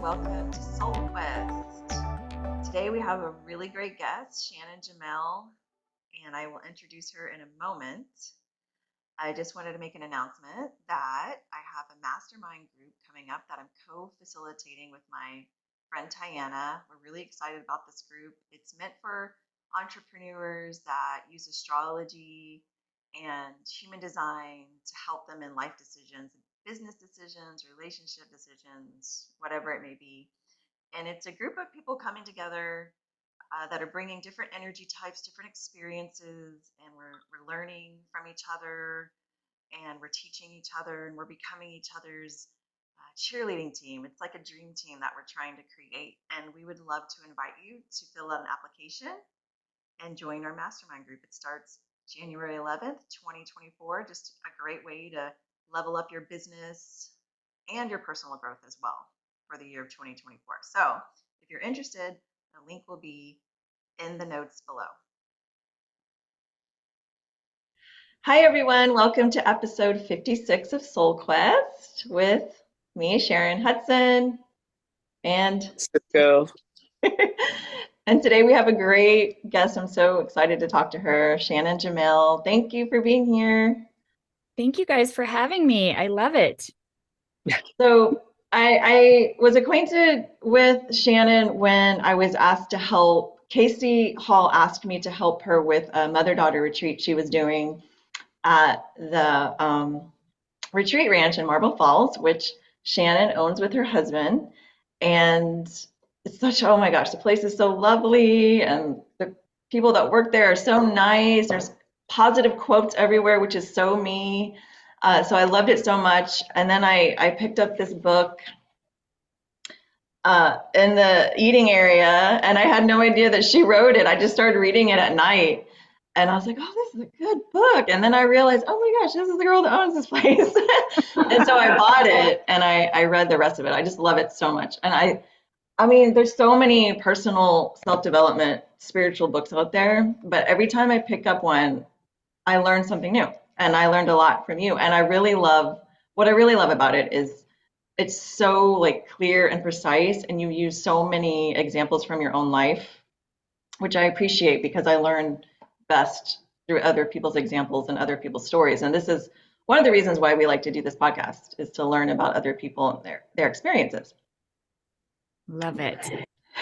welcome to Soul Quest. Today we have a really great guest, Shannon Jamail, and I will introduce her in a moment. I just wanted to make an announcement that I have a mastermind group coming up that I'm co-facilitating with my friend Tiana. We're really excited about this group. It's meant for entrepreneurs that use astrology and human design to help them in life decisions, business decisions, relationship decisions, whatever it may be. And it's a group of people coming together that are bringing different energy types, different experiences, and we're learning from each other, and we're teaching each other, and we're becoming each other's cheerleading team. It's like a dream team that we're trying to create, and we would love to invite you to fill out an application and join our mastermind group. It starts January 11th, 2024. Just a great way to level up your business and your personal growth as well for the year of 2024. So if you're interested, the link will be in the notes below. Hi, everyone. Welcome to episode 56 of Soul Quest with me, Sharon Hudson, and Go. and today we have a great guest. I'm so excited to talk to her, Shannon Jamail. Thank you for being here. Thank you guys for having me. I love it. So I was acquainted with Shannon when I was asked to help. Casey Hall asked me to help her with a mother-daughter retreat she was doing at the retreat ranch in Marble Falls, which Shannon owns with her husband. And it's such, oh my gosh, the place is so lovely, and the people that work there are so nice. There's positive quotes everywhere, which is so me. So I loved it so much. And then I picked up this book in the eating area, and I had no idea that she wrote it. I just started reading it at night, and I was like, oh, this is a good book. And then I realized, oh my gosh, this is the girl that owns this place. And so I bought it, and I read the rest of it. I just love it so much. And I mean, there's so many personal self-development, spiritual books out there, but every time I pick up one, I learn something new. And I learned a lot from you. And what I really love about it is it's so like clear and precise, and you use so many examples from your own life, which I appreciate because I learn best through other people's examples and other people's stories. And this is one of the reasons why we like to do this podcast, is to learn about other people and their experiences. Love it.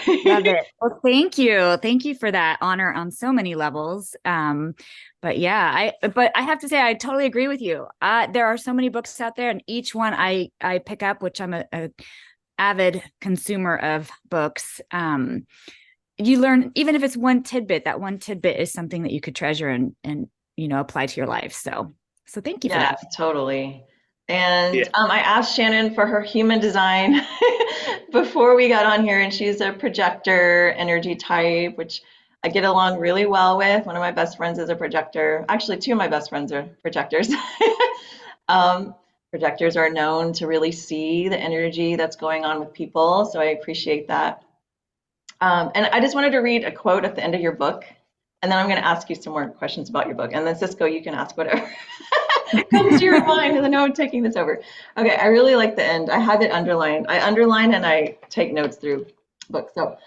Love it. Well, thank you. Thank you for that honor on so many levels. But yeah, I have to say, I totally agree with you. There are so many books out there, and each one I pick up, which I'm a avid consumer of books. You learn, even if it's one tidbit, that one tidbit is something that you could treasure and apply to your life. So thank you for that. Yes, totally. And I asked Shannon for her human design before we got on here, and she's a projector energy type, which I get along really well with. One of my best friends is a projector. Actually, two of my best friends are projectors. Projectors are known to really see the energy that's going on with people, so I appreciate that. And I just wanted to read a quote at the end of your book, and then I'm going to ask you some more questions about your book. And then Cisco, you can ask whatever comes to your mind, because I know I'm taking this over. Okay, I really like the end. I have it underlined. I underline and I take notes through books. So,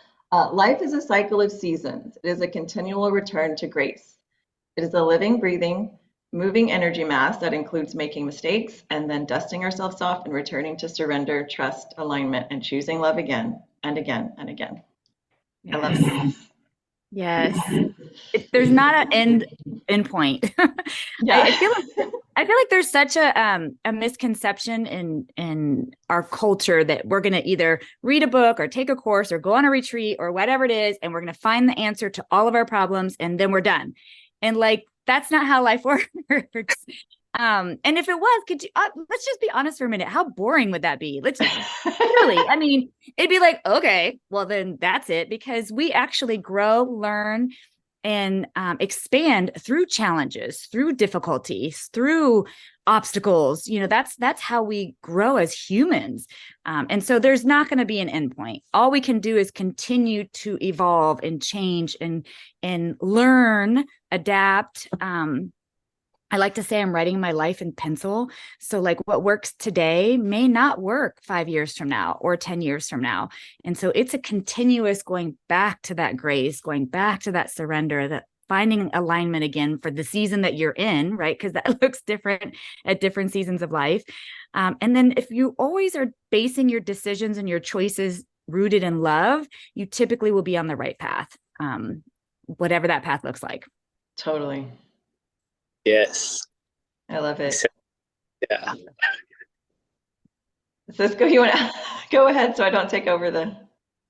life is a cycle of seasons. It is a continual return to grace. It is a living, breathing, moving energy mass that includes making mistakes and then dusting ourselves off and returning to surrender, trust, alignment, and choosing love again and again and again. Yes. I love it. Yes. There's not an end point. Yeah. I feel like there's such a misconception in our culture that we're going to either read a book or take a course or go on a retreat or whatever it is, and we're going to find the answer to all of our problems, and then we're done. And like, that's not how life works. And if it was, could you, let's just be honest for a minute. How boring would that be? Let's really, I mean, it'd be like, okay, well then that's it, because we actually grow, learn, and expand through challenges, through difficulties, through obstacles. That's how we grow as humans. And so there's not going to be an endpoint. All we can do is continue to evolve and change and learn, adapt, I like to say I'm writing my life in pencil. So like what works today may not work 5 years from now or 10 years from now. And so it's a continuous going back to that grace, going back to that surrender, that finding alignment again for the season that you're in, right? Because that looks different at different seasons of life. And then if you always are basing your decisions and your choices rooted in love, you typically will be on the right path, whatever that path looks like. Totally. Yes. I love it. Yeah. Cisco, you want to go ahead so I don't take over the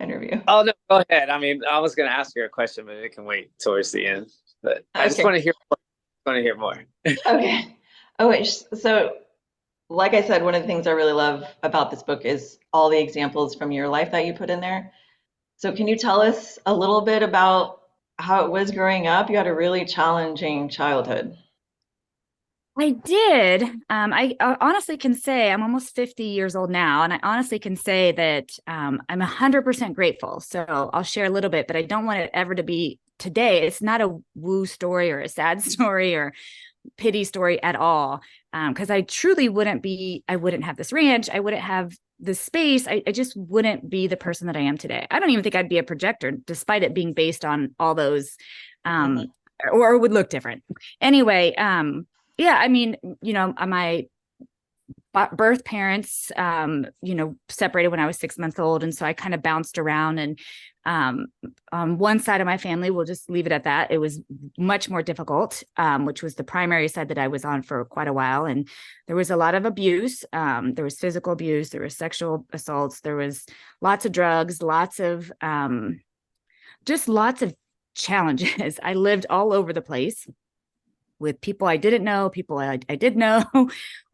interview? Oh, no, go ahead. I mean, I was going to ask you a question, but it can wait towards the end. But I just Okay. want to hear more. Want to hear more. Okay. Oh, wait. So, like I said, one of the things I really love about this book is all the examples from your life that you put in there. So, can you tell us a little bit about how it was growing up? You had a really challenging childhood. I did. I honestly can say I'm almost 50 years old now, and I honestly can say that I'm 100% grateful. So I'll share a little bit, but I don't want it ever to be today. It's not a woo story or a sad story or pity story at all. Because I truly I wouldn't have this ranch. I wouldn't have this space. I just wouldn't be the person that I am today. I don't even think I'd be a projector, despite it being based on all those, or would look different. Anyway, yeah, I mean, my birth parents, separated when I was 6 months old. And so I kind of bounced around, and on one side of my family, we'll just leave it at that. It was much more difficult, which was the primary side that I was on for quite a while. And there was a lot of abuse. There was physical abuse, there was sexual assaults, there was lots of drugs, just lots of challenges. I lived all over the place with people I didn't know, people I did know,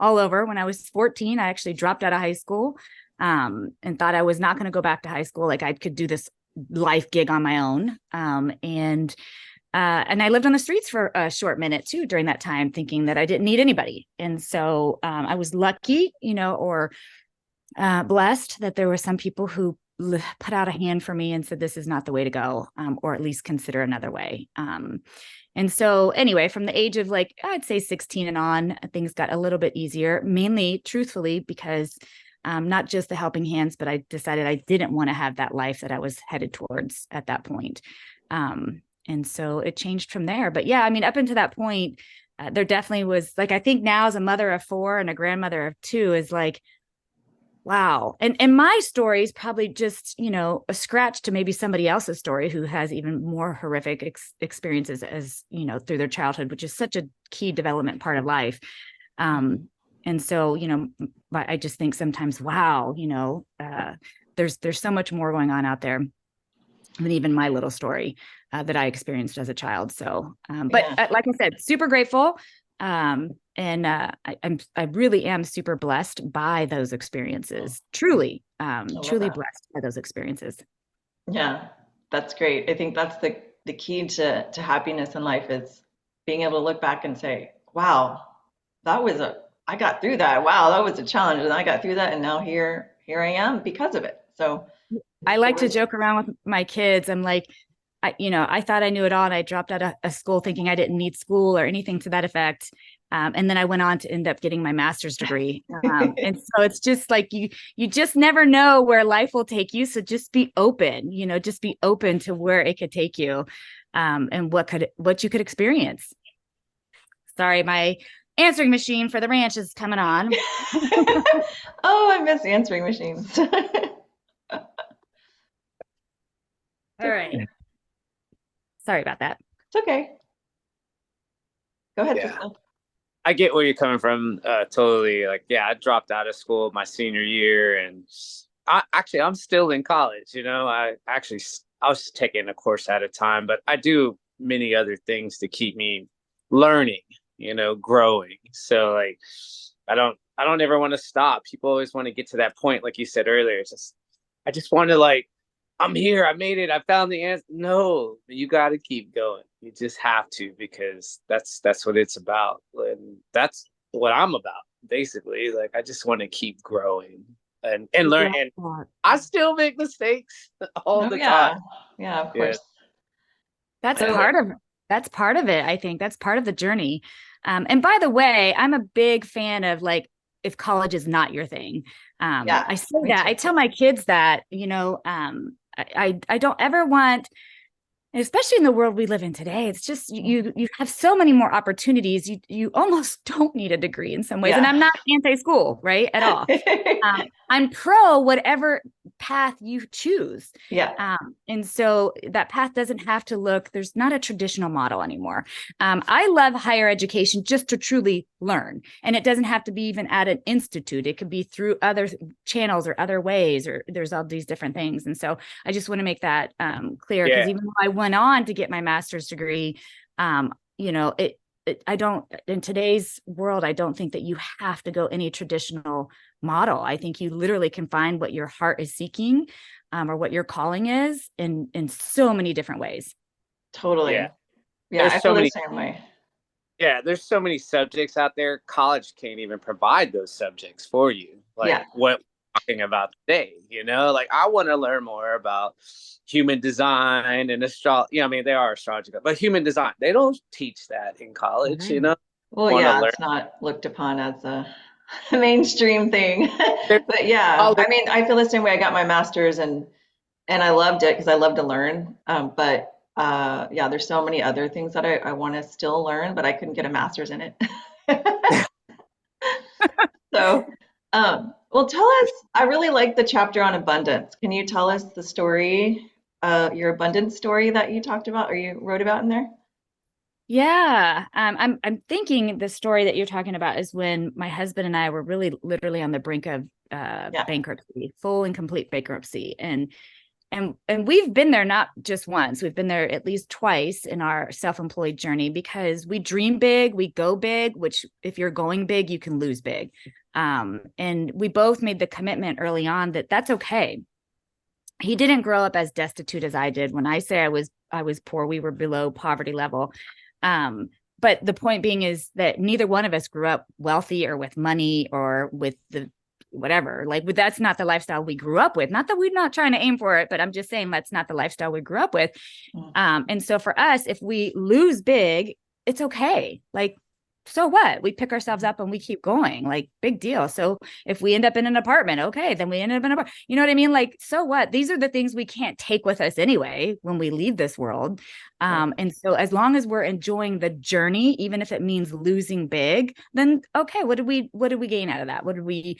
all over. When I was 14, I actually dropped out of high school, and thought I was not going to go back to high school. Like I could do this life gig on my own. And I lived on the streets for a short minute too during that time, thinking that I didn't need anybody. And so I was lucky, or blessed that there were some people who put out a hand for me and said, this is not the way to go, or at least consider another way. And so anyway, from the age of I'd say 16 and on, things got a little bit easier, mainly truthfully, because not just the helping hands, but I decided I didn't want to have that life that I was headed towards at that point. And so it changed from there. But yeah, I mean, up until that point, there definitely was I think now as a mother of 4 and a grandmother of 2 is wow. And my story is probably just, a scratch to maybe somebody else's story who has even more horrific experiences as, through their childhood, which is such a key development part of life. And so, I just think sometimes, wow, there's so much more going on out there than even my little story that I experienced as a child. So, but like I said, super grateful. I really am super blessed by those experiences. Truly blessed by those experiences. Yeah, that's great. I think that's the key to happiness in life is being able to look back and say, wow, I got through that. Wow, that was a challenge, and I got through that, and now here I am because of it. So I like to joke around with my kids. I'm like, I thought I knew it all, and I dropped out of school thinking I didn't need school or anything to that effect. And then I went on to end up getting my master's degree. And so it's just you just never know where life will take you. So just be open, just be open to where it could take you, and what you could experience. Sorry, my answering machine for the ranch is coming on. Oh, I miss answering machines. All right. Sorry about that. It's okay. Go ahead, Yeah. Cisco. I get where you're coming from. Totally. I dropped out of school my senior year, and I'm still in college. I was taking a course at a time, but I do many other things to keep me learning, growing. So I don't ever want to stop. People always want to get to that point, like you said earlier. I just want to I'm here. I made it. I found the answer. No, you got to keep going. You just have to, because that's what it's about. And that's what I'm about, basically. I just want to keep growing and learn. And I still make mistakes all the time. Yeah, of course. That's part of it. I think that's part of the journey. And by the way, I'm a big fan of like, if college is not your thing. Yeah, I say me that, too. I tell my kids that, I don't ever want, especially in the world we live in today, it's just you have so many more opportunities. You almost don't need a degree in some ways. And Yeah. I'm not anti-school, right? At all. I'm pro whatever path you choose. Yeah, And so that path doesn't have to look, there's not a traditional model anymore. I love higher education just to truly learn. And it doesn't have to be even at an institute. It could be through other channels or other ways, or there's all these different things. And so I just want to make that clear, because Yeah. even though I went on to get my master's degree, I don't, in today's world, I don't think that you have to go any traditional model. I think you literally can find what your heart is seeking, or what your calling is in so many different ways. totally. Yeah. Yeah, There's I so feel the many. same way. Yeah, there's so many subjects out there. College can't even provide those subjects for you. Like Yeah. what we're talking about today, like I want to learn more about human design and astrology. I mean, they are astrology, but human design, they don't teach that in college, Well, want to yeah, learn. it's not looked upon as a mainstream thing. There's But yeah, all this, I mean, I feel the same way. I got my master's and I loved it because I love to learn. But yeah, there's so many other things that I want to still learn, but I couldn't get a master's in it. So, well, tell us, I really like the chapter on abundance. Can you tell us the story, your abundance story that you talked about or you wrote about in there? Yeah. I'm thinking the story that you're talking about is when my husband and I were really literally on the brink of Yeah. bankruptcy, full and complete bankruptcy. And we've been there not just once, we've been there at least twice in our self-employed journey, because we dream big, we go big, which if you're going big, you can lose big. And we both made the commitment early on that that's okay. He didn't grow up as destitute as I did. When I say I was poor, we were below poverty level. But the point being is that neither one of us grew up wealthy or with money or with the whatever. Like, that's not the lifestyle we grew up with. Not that we're not trying to aim for it, but I'm just saying that's not the lifestyle we grew up with. And so for us, if we lose big, it's okay. Like, so what? We pick ourselves up and we keep going. Like, big deal. So if we end up in an apartment, okay, then we end up in an apartment. You know what I mean? Like, so what? These are the things we can't take with us anyway when we leave this world. And so as long as we're enjoying the journey, even if it means losing big, then okay, what did we gain out of that? What did we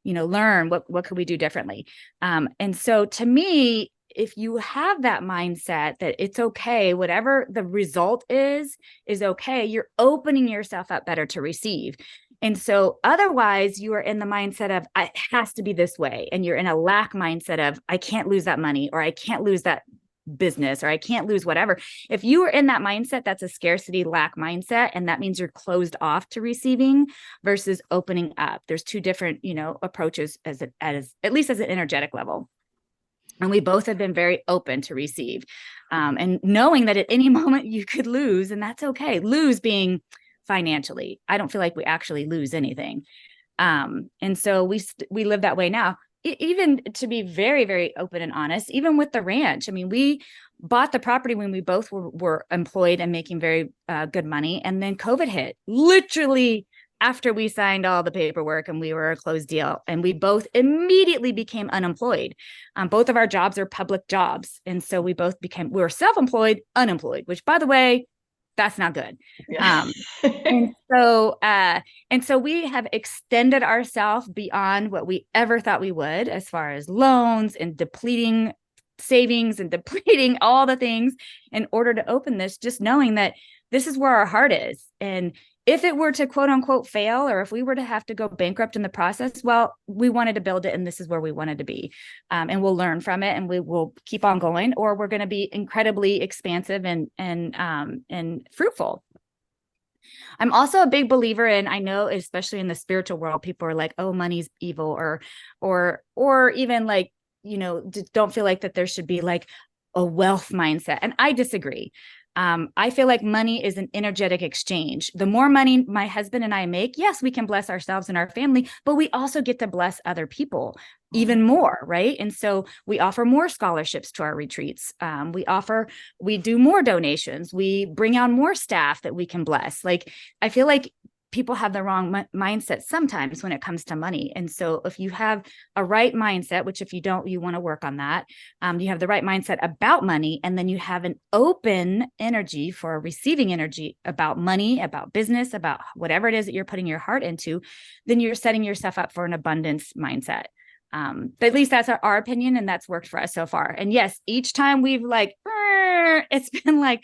learn? What could we do differently? And so to me, if you have that mindset that it's okay, whatever the result is okay, you're opening yourself up better to receive. And so otherwise you are in the mindset of it has to be this way. And you're in a lack mindset of I can't lose that money, or I can't lose that business, or I can't lose whatever. If you are in that mindset, that's a scarcity lack mindset. And that means you're closed off to receiving versus opening up. There's two different, approaches as at least as an energetic level. And we both have been very open to receive, and knowing that at any moment you could lose, and that's okay. Lose being financially. I don't feel like we actually lose anything. And so we live that way now. Even to be very, very open and honest, even with the ranch. I mean, we bought the property when we both were employed and making very good money. And then COVID hit, literally after we signed all the paperwork and we were a closed deal, and we both immediately became unemployed. Both of our jobs are public jobs. And so we were self-employed, unemployed, which, by the way, that's not good. Yeah. And so we have extended ourselves beyond what we ever thought we would, as far as loans and depleting savings and depleting all the things in order to open this, just knowing that this is where our heart is. And if it were to quote unquote fail, or if we were to have to go bankrupt in the process, well, we wanted to build it and this is where we wanted to be. And we'll learn from it and we will keep on going, or we're going to be incredibly expansive and fruitful. I'm also a big believer in, I know, especially in the spiritual world, people are like, oh, money's evil, or even like, don't feel like that there should be like a wealth mindset. And I disagree. I feel like money is an energetic exchange. The more money my husband and I make, yes, we can bless ourselves and our family, but we also get to bless other people even more, right? And so we offer more scholarships to our retreats. We do more donations. We bring on more staff that we can bless. Like, I feel like people have the wrong mindset sometimes when it comes to money. And so if you have a right mindset, which if you don't, you want to work on that. You have the right mindset about money, and then you have an open energy for receiving energy about money, about business, about whatever it is that you're putting your heart into, then you're setting yourself up for an abundance mindset. But at least that's our opinion, and that's worked for us so far. And yes, each time we've like, it's been like,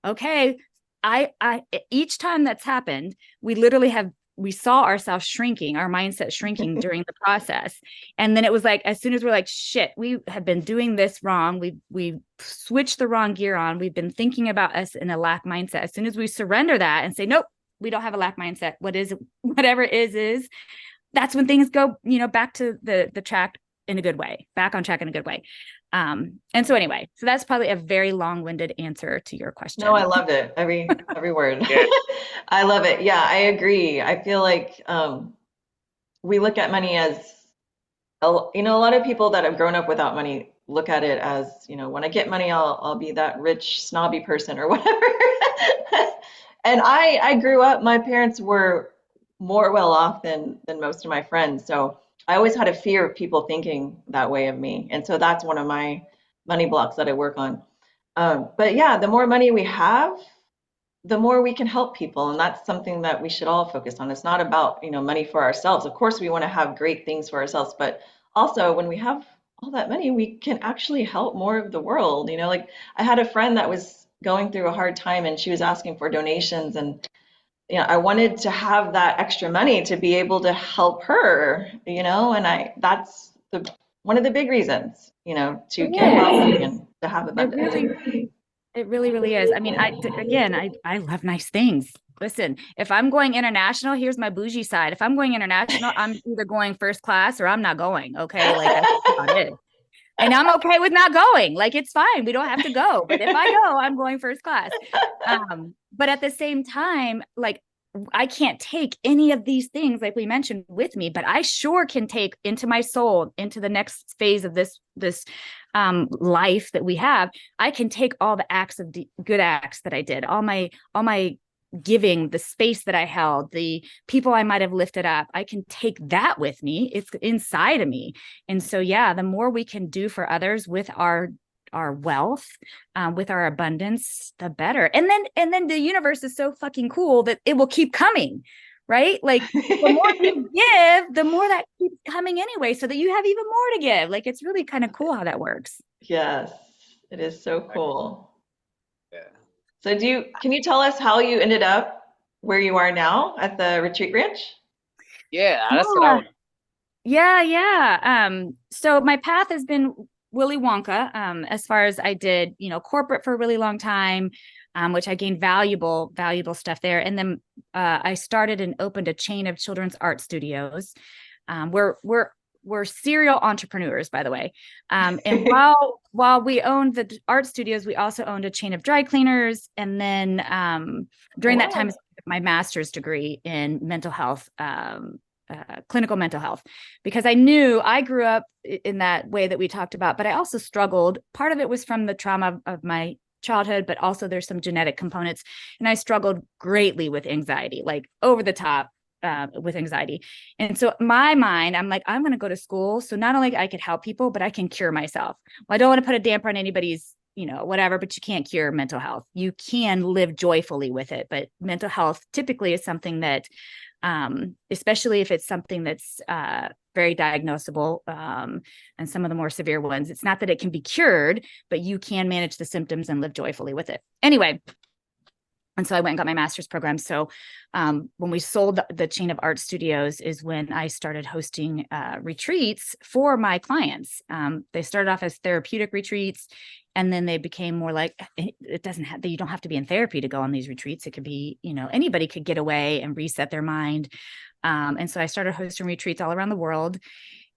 okay, I each time that's happened, we saw ourselves shrinking, our mindset shrinking during the process. And then it was like, as soon as we're like, shit, we have been doing this wrong. We switched the wrong gear on. We've been thinking about us in a lack mindset. As soon as we surrender that and say, nope, we don't have a lack mindset. Whatever it is, that's when things go, back to the track in a good way, back on track in a good way. And so anyway, so that's probably a very long-winded answer to your question. No, I loved it. Every word. Yeah. I love it. Yeah, I agree. I feel like we look at money as, a lot of people that have grown up without money look at it as, when I get money, I'll be that rich, snobby person or whatever. And I grew up, my parents were more well off than most of my friends. So I always had a fear of people thinking that way of me. And so that's one of my money blocks that I work on. But yeah, the more money we have, the more we can help people. And that's something that we should all focus on. It's not about, money for ourselves. Of course, we want to have great things for ourselves, but also when we have all that money, we can actually help more of the world. Like I had a friend that was going through a hard time and she was asking for donations, and I wanted to have that extra money to be able to help her, and that's one of the big reasons, to get wealthy and to have abundance. It really, really is. I mean, I love nice things. Listen, if I'm going international, here's my bougie side. If I'm going international, I'm either going first class or I'm not going. Okay. Like that's about it. And I'm okay with not going. Like, it's fine. We don't have to go. But if I go, I'm going first class. But at the same time, like, I can't take any of these things, like we mentioned, with me, but I sure can take into my soul, into the next phase of this life that we have. I can take all the good acts that I did, all my giving, the space that I held, the people I might have lifted up. I can take that with me. It's inside of me. And so, yeah, the more we can do for others with our wealth, with our abundance, the better. And then the universe is so fucking cool that it will keep coming, right? Like the more you give, the more that keeps coming anyway, so that you have even more to give. Like, it's really kind of cool how that works. Yes, it is so cool. Yeah. So can you tell us how you ended up where you are now at the retreat ranch? Yeah, that's what I want. Yeah. So my path has been Willy Wonka, as far as I did, corporate for a really long time, which I gained valuable stuff there. And then I started and opened a chain of children's art studios. We're serial entrepreneurs, by the way. And while we owned the art studios, we also owned a chain of dry cleaners. And then during that time, my master's degree in mental health, clinical mental health, because I knew I grew up in that way that we talked about, but I also struggled. Part of it was from the trauma of my childhood, but also there's some genetic components. And I struggled greatly with anxiety, like over the top with anxiety. And so my mind, I'm like, I'm going to go to school. So not only I could help people, but I can cure myself. Well, I don't want to put a damper on anybody's, whatever, but you can't cure mental health. You can live joyfully with it. But mental health typically is something that, especially if it's something that's very diagnosable, and some of the more severe ones, it's not that it can be cured, but you can manage the symptoms and live joyfully with it. Anyway, and so I went and got my master's program. So when we sold the chain of art studios is when I started hosting retreats for my clients. They started off as therapeutic retreats, and then they became more like, you don't have to be in therapy to go on these retreats. It could be, anybody could get away and reset their mind. And so I started hosting retreats all around the world.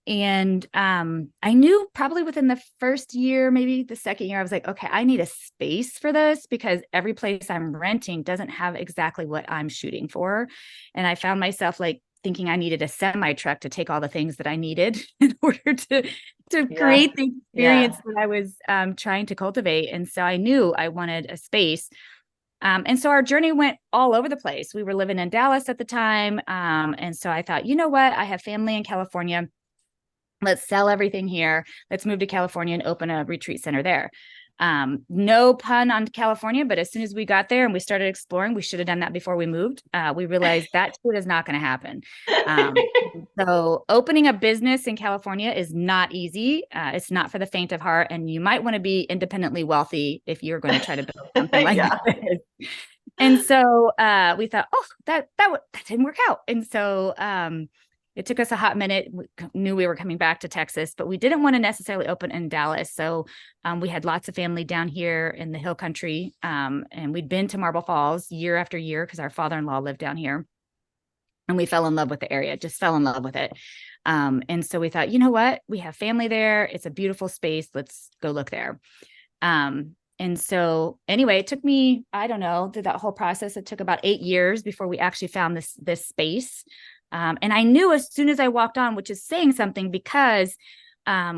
And I knew probably within the first year, maybe the second year, I was like, okay, I need a space for this because every place I'm renting doesn't have exactly what I'm shooting for. And I found myself like thinking I needed a semi truck to take all the things that I needed in order to Yeah. create the Yeah. experience that I was trying to cultivate. And so I knew I wanted a space. And so our journey went all over the place. We were living in Dallas at the time. And so I thought, you know what? I have family in California. Let's sell everything here. Let's move to California and open a retreat center there. No pun on California, but as soon as we got there and we started exploring, we should have done that before we moved. We realized that shit is not going to happen. So opening a business in California is not easy. It's not for the faint of heart, and you might want to be independently wealthy if you're going to try to build something like Yeah. this. And so we thought, oh, that didn't work out. And so it took us a hot minute. We knew we were coming back to Texas, but we didn't want to necessarily open in Dallas. So we had lots of family down here in the hill country. And we'd been to Marble Falls year after year because our father-in-law lived down here. And we fell in love with the area, just fell in love with it. And so we thought, you know what? We have family there. It's a beautiful space. Let's go look there. And so anyway, it took me, I don't know, through that whole process, it took about 8 years before we actually found this space. And I knew as soon as I walked on, which is saying something because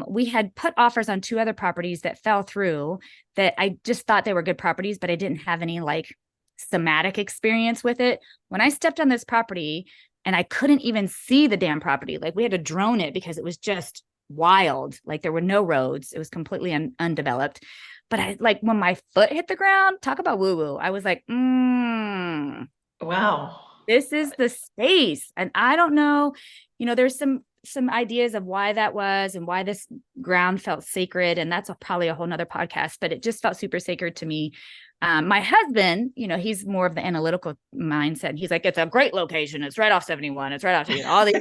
we had put offers on 2 other properties that fell through that I just thought they were good properties, but I didn't have any like somatic experience with it. When I stepped on this property and I couldn't even see the damn property, like we had to drone it because it was just wild. Like there were no roads. It was completely undeveloped. But I like when my foot hit the ground, talk about woo-woo. I was like, Wow. this is the space. And I don't know, there's some ideas of why that was and why this ground felt sacred. And that's probably a whole nother podcast, but it just felt super sacred to me. My husband, he's more of the analytical mindset. He's like, it's a great location. It's right off 71. It's right off all these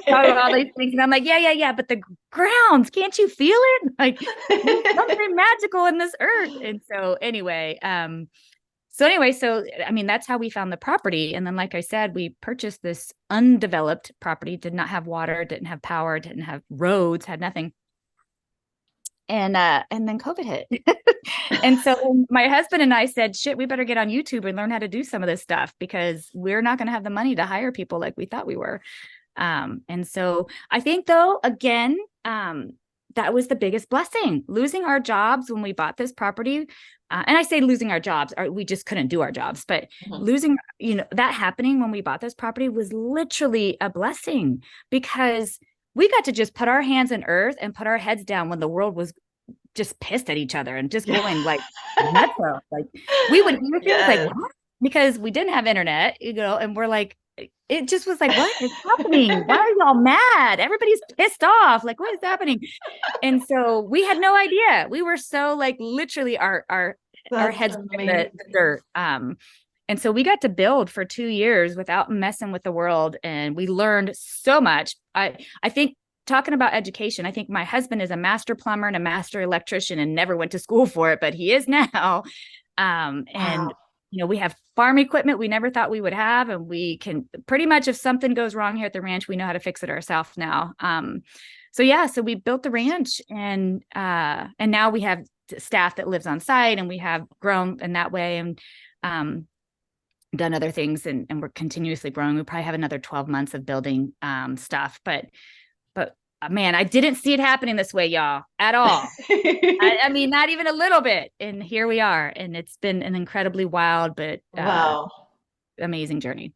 things. And I'm like, yeah. But the grounds, can't you feel it? Like there's something magical in this earth. And so anyway, so I mean, that's how we found the property. And then, like I said, we purchased this undeveloped property, did not have water, didn't have power, didn't have roads, had nothing. And then COVID hit. And so my husband and I said, shit, we better get on YouTube and learn how to do some of this stuff because we're not going to have the money to hire people like we thought we were. And so I think though, again, that was the biggest blessing, losing our jobs when we bought this property. And I say losing our jobs, we just couldn't do our jobs, but losing, that happening when we bought this property was literally a blessing because we got to just put our hands in earth and put our heads down when the world was just pissed at each other and just going like nuts. Like we would hear things like, what? Because we didn't have internet, and we're like, it just was like, what is happening? Why are y'all mad? Everybody's pissed off. Like, what is happening? And so we had no idea. We were so like literally our heads in the dirt. And so we got to build for 2 years without messing with the world. And we learned so much. I think talking about education, I think my husband is a master plumber and a master electrician and never went to school for it, but he is now. And we have farm equipment we never thought we would have. And we can pretty much, if something goes wrong here at the ranch, we know how to fix it ourselves now. So we built the ranch and now we have staff that lives on site and we have grown in that way and done other things and we're continuously growing. We probably have another 12 months of building stuff, but man, I didn't see it happening this way, y'all, at all. I mean, not even a little bit. And here we are. And it's been an incredibly wild, but amazing journey.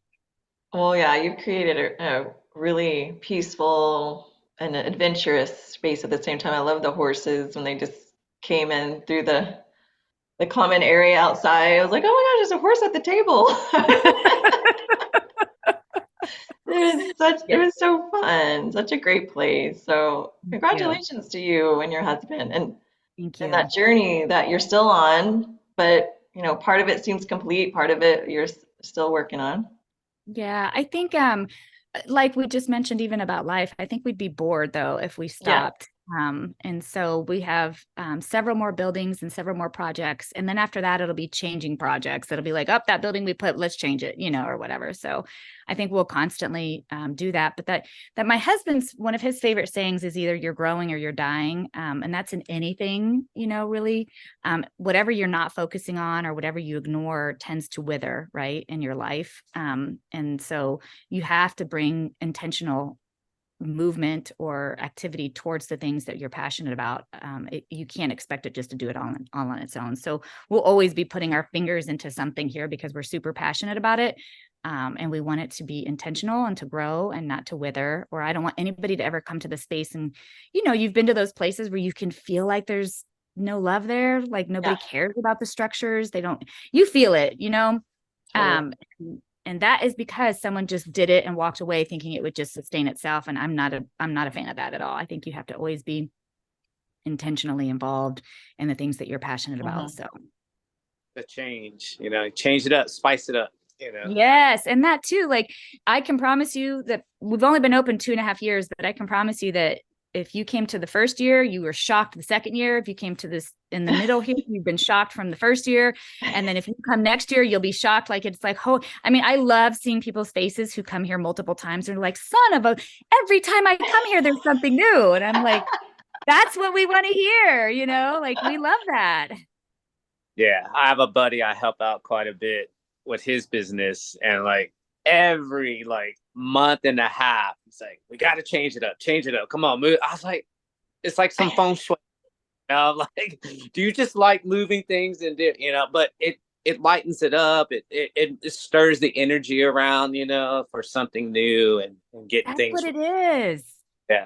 Well, yeah, you've created a really peaceful and adventurous space at the same time. I love the horses when they just came in through the common area outside. I was like, oh my gosh, there's a horse at the table. It was so fun, such a great place. So congratulations to you and your husband and that journey that you're still on, but part of it seems complete, part of it you're still working on. Yeah, I think like we just mentioned even about life, I think we'd be bored though if we stopped. And so we have several more buildings and several more projects. And then after that, it'll be changing projects. It'll be like, oh, that building we put, let's change it, or whatever. So I think we'll constantly do that. But that my husband's, one of his favorite sayings is either you're growing or you're dying. And that's in anything, really. Whatever you're not focusing on or whatever you ignore tends to wither, right, in your life. And so you have to bring intentional movement or activity towards the things that you're passionate about. You can't expect it just to do it all on its own. So we'll always be putting our fingers into something here because we're super passionate about it. And we want it to be intentional and to grow and not to wither. Or I don't want anybody to ever come to the space and, you've been to those places where you can feel like there's no love there, like nobody cares about the structures. You feel it, and that is because someone just did it and walked away thinking it would just sustain itself. And I'm not a fan of that at all. I think you have to always be intentionally involved in the things that you're passionate about. So the change, change it up, spice it up, Yes. And that too, like I can promise you that we've only been open 2.5 years, but I can promise you that if you came to the first year, you were shocked the second year. If you came to this in the middle here, you've been shocked from the first year. And then if you come next year, you'll be shocked. Like, it's like, I love seeing people's faces who come here multiple times. And they're like, every time I come here, there's something new. And I'm like, that's what we want to hear, like, we love that. Yeah. I have a buddy I help out quite a bit with his business, and like every month and a half, he's like, we got to change it up. Come on, move. I was like, it's like some feng shui. Like, do you just like moving things and but it lightens it up. It stirs the energy around, for something new and getting things. That's what it is.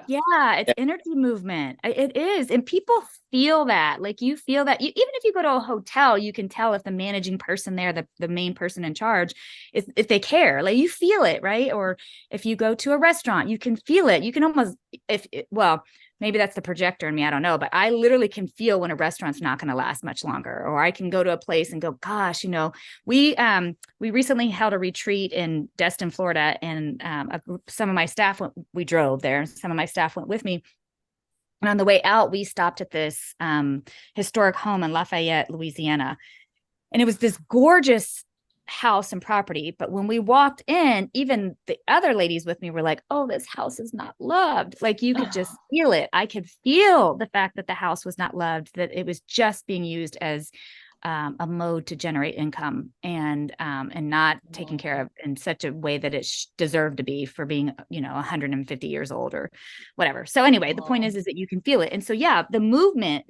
Yeah, it's energy movement. It is. And people feel that. Like, you feel that. Even if you go to a hotel, you can tell if the managing person there, the main person in charge, if they care. Like, you feel it, right? Or if you go to a restaurant, you can feel it. You can almost, maybe that's the projector in me, I don't know, but I literally can feel when a restaurant's not going to last much longer. Or I can go to a place and go, gosh, we recently held a retreat in Destin, Florida, and some of my staff we drove there. Some of my staff went with me. And on the way out, we stopped at this historic home in Lafayette, Louisiana. And it was this gorgeous house and property. But when we walked in, even the other ladies with me were like, oh, this house is not loved. Like, you could just feel it. I could feel the fact that the house was not loved, that it was just being used as a mode to generate income and not taken care of in such a way that it deserved to be for being, 150 years old or whatever. So anyway, the point is that you can feel it. And so, the movement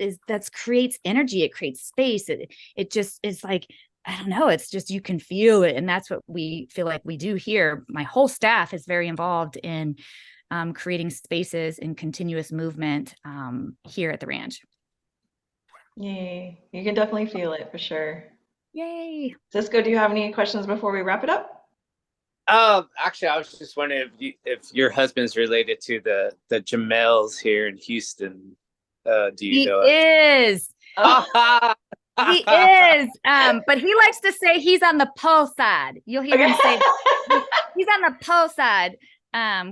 creates energy. It creates space. It just is like, I don't know. It's just, you can feel it. And that's what we feel like we do here. My whole staff is very involved in creating spaces and continuous movement here at the ranch. Yay. You can definitely feel it for sure. Yay. Cisco, do you have any questions before we wrap it up? Actually, I was just wondering if your husband's related to the Jamails here in Houston. Do you know? He is. He is. But he likes to say he's on the Poe side. You'll hear him say he's on the Poe side.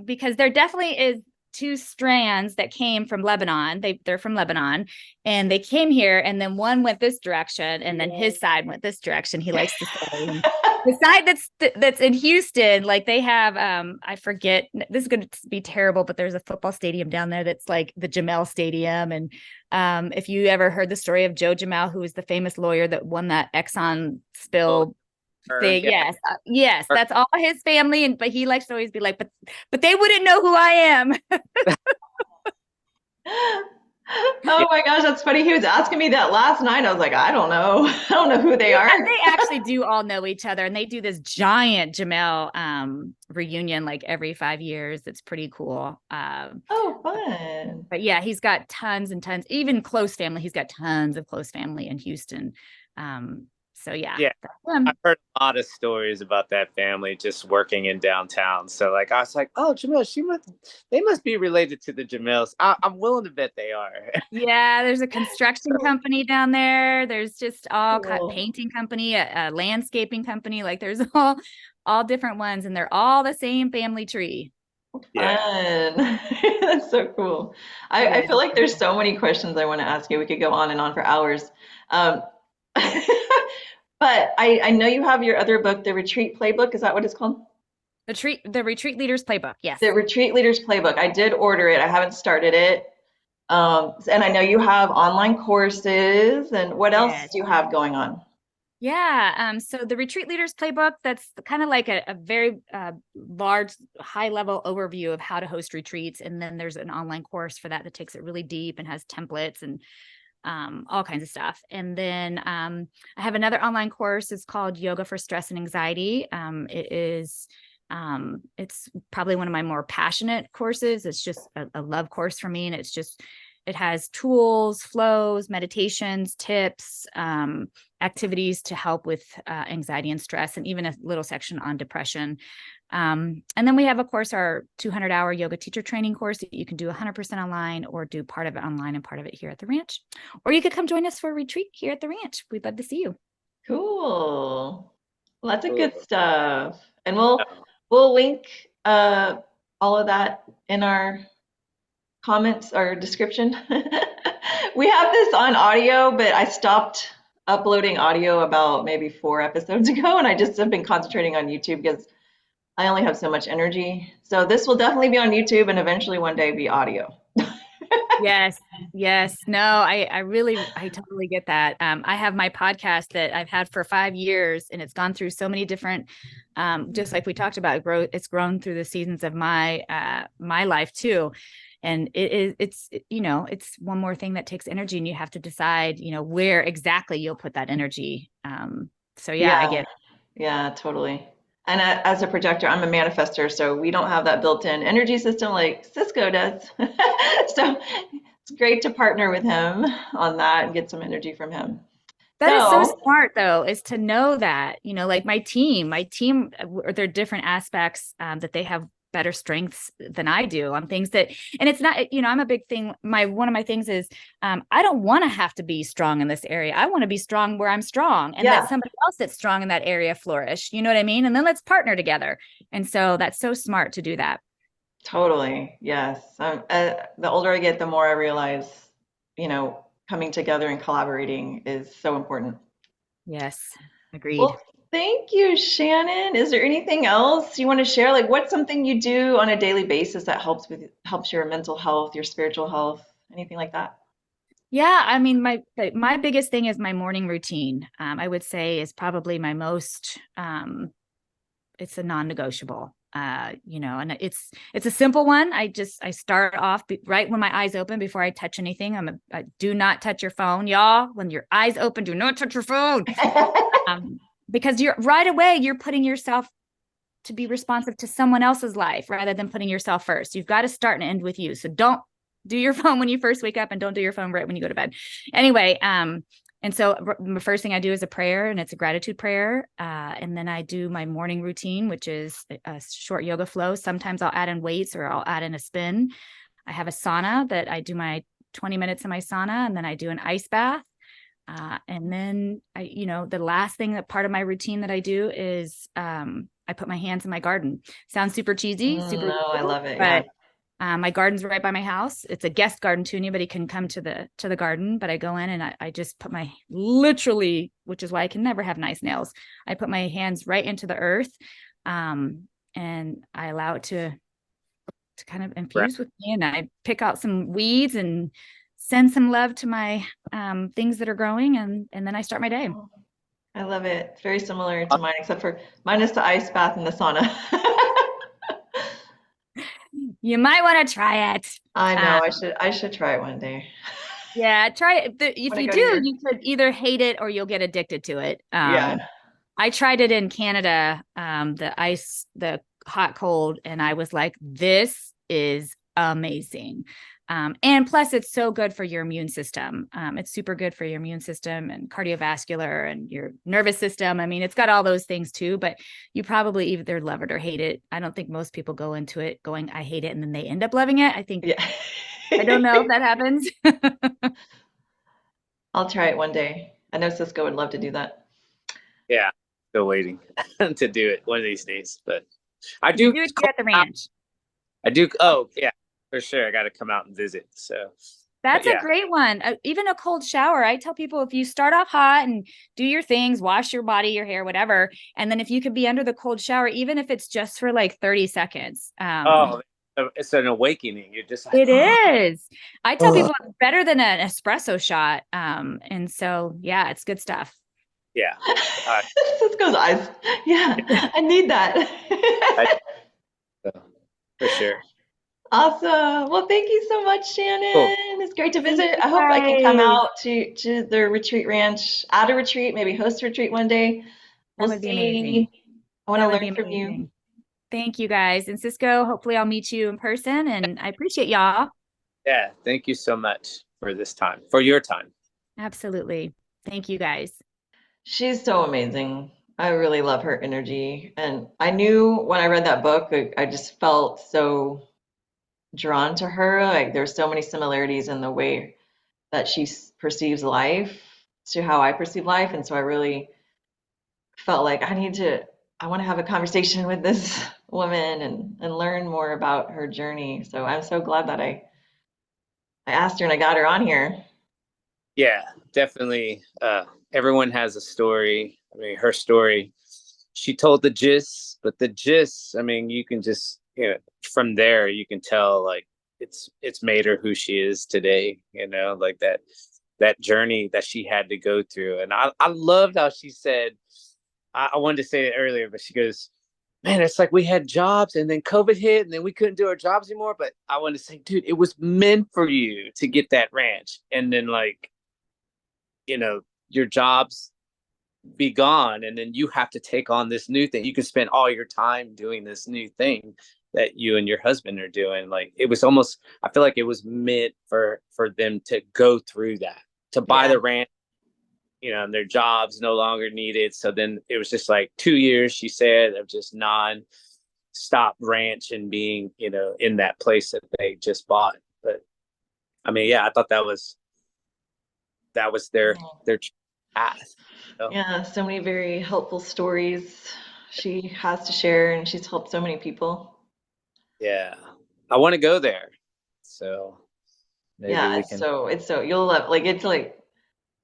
Because there definitely is two strands that came from Lebanon. They're from Lebanon, and they came here, and then one went this direction, and then his side went this direction. He likes to say. And the side that's in Houston, like, they have I forget, this is going to be terrible, but there's a football stadium down there that's like the Jamail Stadium. And if you ever heard the story of Joe Jamail, who was the famous lawyer that won that Exxon spill thing, yes, that's all his family. But he likes to always be like, but they wouldn't know who I am. Oh my gosh, that's funny. He was asking me that last night. I was like, I don't know. I don't know who they are. They actually do all know each other, and they do this giant Jamail reunion like every 5 years. It's pretty cool. Oh, fun. But yeah, he's got tons and tons, even close family. He's got tons of close family in Houston. So yeah, I've heard a lot of stories about that family just working in downtown. So like, I was like, oh, Jamail, they must be related to the Jamails. I'm willing to bet they are. Yeah, there's a construction company down there. There's just all painting company, a landscaping company. Like, there's all different ones, and they're all the same family tree. Yeah. Fun. That's so cool. I It feel is. like there's so many questions I want to ask you. We could go on and on for hours. Um, but I know you have your other book, The Retreat Playbook. Is that what it's called? The Retreat Leaders Playbook. Yes. The Retreat Leaders Playbook. I did order it. I haven't started it. And I know you have online courses. And what else Yes. do you have going on? Yeah. So the Retreat Leaders Playbook, that's kind of like a very large, high level overview of how to host retreats. And then there's an online course for that takes it really deep and has templates and all kinds of stuff. And then I have another online course. It's called Yoga for Stress and Anxiety. It's probably one of my more passionate courses. It's just a love course for me. And it has tools, flows, meditations, tips, activities to help with anxiety and stress, and even a little section on depression. And then we have, of course, our 200-hour yoga teacher training course that you can do 100% online or do part of it online and part of it here at the ranch. Or you could come join us for a retreat here at the ranch. We'd love to see you. Cool. Lots of good Cool. stuff. And Oh, we'll link all of that in our comments or description. We have this on audio, but I stopped uploading audio about maybe 4 episodes ago, and I just have been concentrating on YouTube because I only have so much energy. So this will definitely be on YouTube and eventually one day be audio. Yes, yes. No, I totally get that. I have my podcast that I've had for 5 years, and it's gone through so many different, just like we talked about, it's grown through the seasons of my life too. And it's one more thing that takes energy, and you have to decide, where exactly you'll put that energy. So yeah, I Yeah, get. yeah, totally. And as a projector, I'm a manifester, so we don't have that built-in energy system like Cisco does. So it's great to partner with him on that and get some energy from him. That is so So, smart, though, is to know that, like my team, there are different aspects that they have better strengths than I do on things that, and it's not, I'm a big thing. One of my things is I don't want to have to be strong in this area. I want to be strong where I'm strong and let yeah, somebody else that's strong in that area flourish. You know what I mean? And then let's partner together. And so that's so smart to do that. totally. Yes. The older I get, the more I realize, coming together and collaborating is so important. Yes, agreed. Well, thank you, Shannon. Is there anything else you want to share? Like, what's something you do on a daily basis that helps your mental health, your spiritual health, anything like that? Yeah, I mean, my biggest thing is my morning routine. I would say is probably my most. It's a non-negotiable. And it's a simple one. I start off right when my eyes open before I touch anything. I do not touch your phone, y'all. When your eyes open, do not touch your phone, because you're right away you're putting yourself to be responsive to someone else's life rather than putting yourself first. You've got to start and end with you. So don't do your phone when you first wake up, and don't do your phone right when you go to bed. Anyway, and so the first thing I do is a prayer, and it's a gratitude prayer. And then I do my morning routine, which is a short yoga flow. Sometimes I'll add in weights or I'll add in a spin. I have a sauna that I do my 20 minutes in my sauna, and then I do an ice bath. And then the last thing, that part of my routine that I do is I put my hands in my garden. Sounds super cheesy, super, No, I love it. Yeah. but my garden's right by my house. It's a guest garden too. Anybody can come to the garden, but I go in and I just put my literally, which is why I can never have nice nails. I put my hands right into the earth, and I allow it to kind of right. infuse with me. And I pick out some weeds and send some love to my things that are growing, and then I start my day. I love it. It's very similar to mine, except for mine is the ice bath and the sauna. You might want to try it. I Uh, know. I should try it one day. yeah, try it. If Want to you go to do, your you could either hate it or you'll get addicted to it. Yeah. I tried it in Canada, the hot cold, and I was like, this is amazing. And plus, it's so good for your immune system. It's super good for your immune system and cardiovascular and your nervous system. I mean, it's got all those things too, but you probably either love it or hate it. I don't think most people go into it going, I hate it, and then they end up loving it. Yeah. I don't know if that happens. I'll try it one day. I know Cisco would love to do that. yeah. Still waiting to do it one of these days. But I You can do do it here at the ranch. I do. Oh, yeah, for sure. I got to come out and visit. So, but That's a yeah. great one. Even a cold shower. I tell people if you start off hot and do your things, wash your body, your hair, whatever, and then if you could be under the cold shower, even if it's just for like 30 seconds. Oh, it's an awakening. You're just like, It is. I tell oh, people it's better than an espresso shot. And so yeah, it's good stuff. yeah. Uh, Cisco's eyes. Yeah, I need that. I, for sure. Awesome. Well, thank you so much, Cool. Shannon. It's great to Thank visit. you I hope I can come guys. out to the retreat ranch, at a retreat, maybe host a retreat one day. That We'll would be amazing. see. I want to That would be learn from you. amazing. Thank you guys. And Cisco, hopefully I'll meet you in person and I appreciate y'all. Yeah. Thank you so much for this time, for your time. Absolutely. Thank you guys. She's so amazing. I really love her energy. And I knew when I read that book, I just felt so drawn to her. Like there's so many similarities in the way that she perceives life to how I perceive life. And so I really felt like I want to have a conversation with this woman and learn more about her journey. So I'm so glad that I asked her and I got her on here. Yeah, definitely. Everyone has a story. I mean, her story, she told the gist, but the gist, I mean, you can just, from there, you can tell like it's made her who she is today, like that journey that she had to go through. And I loved how she said, I wanted to say it earlier, but she goes, man, it's like we had jobs and then COVID hit and then we couldn't do our jobs anymore. But I wanted to say, dude, it was meant for you to get that ranch. And then like, your jobs be gone. And then you have to take on this new thing. You can spend all your time doing this new thing that you and your husband are doing. Like it was almost, I feel like it was meant for them to go through that, to buy Yeah. the ranch, and their jobs no longer needed. So then it was just like 2 years, she said, of just non-stop ranch and being, in that place that they just bought. But I mean, yeah, I thought that was their path. Yeah, so many very helpful stories she has to share, and she's helped so many people. Yeah, I want to go there. So maybe Yeah, we can. it's so you'll love it's like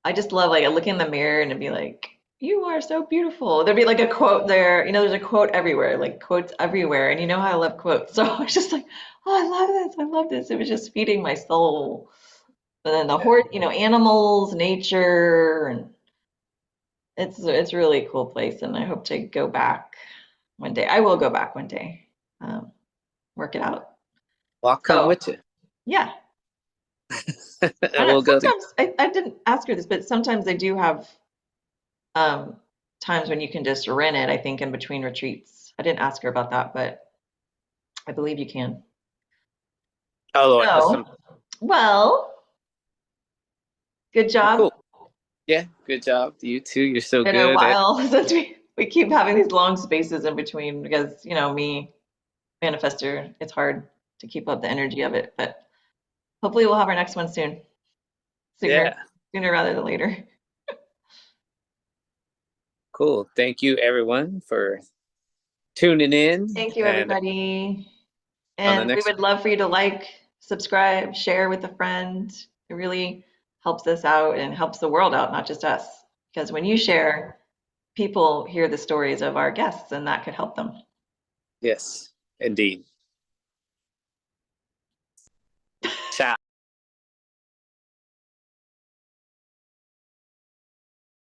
I just love like looking in the mirror and it'd be like, you are so beautiful. There'd be like a quote there, there's a quote everywhere, like quotes everywhere, and you know how I love quotes. So I was just like, oh, I love this, I love this. It was just feeding my soul. And then the Yeah. horse, animals, nature, and it's a really cool place, and I hope to go back one day. I will go back one day, work it out. Well, I'll come So with you. yeah, And and we'll go together. sometimes I didn't ask her this, but sometimes they do have um, times when you can just rent it. I think in between retreats. I didn't ask her about that, but I believe you can. Oh, So, well, good well, job. cool. Yeah, good job. You too. You're so Been a good at. while since we keep having these long spaces in between because me manifester, it's hard to keep up the energy of it. But hopefully we'll have our next one soon. Sooner, Yeah, sooner rather than later. cool. Thank you, everyone, for tuning in. Thank you, And everybody. on the And we next would one. love for you to like, subscribe, share with a friend. It really helps us out and helps the world out, not just us. Because when you share, people hear the stories of our guests and that could help them. Yes, indeed.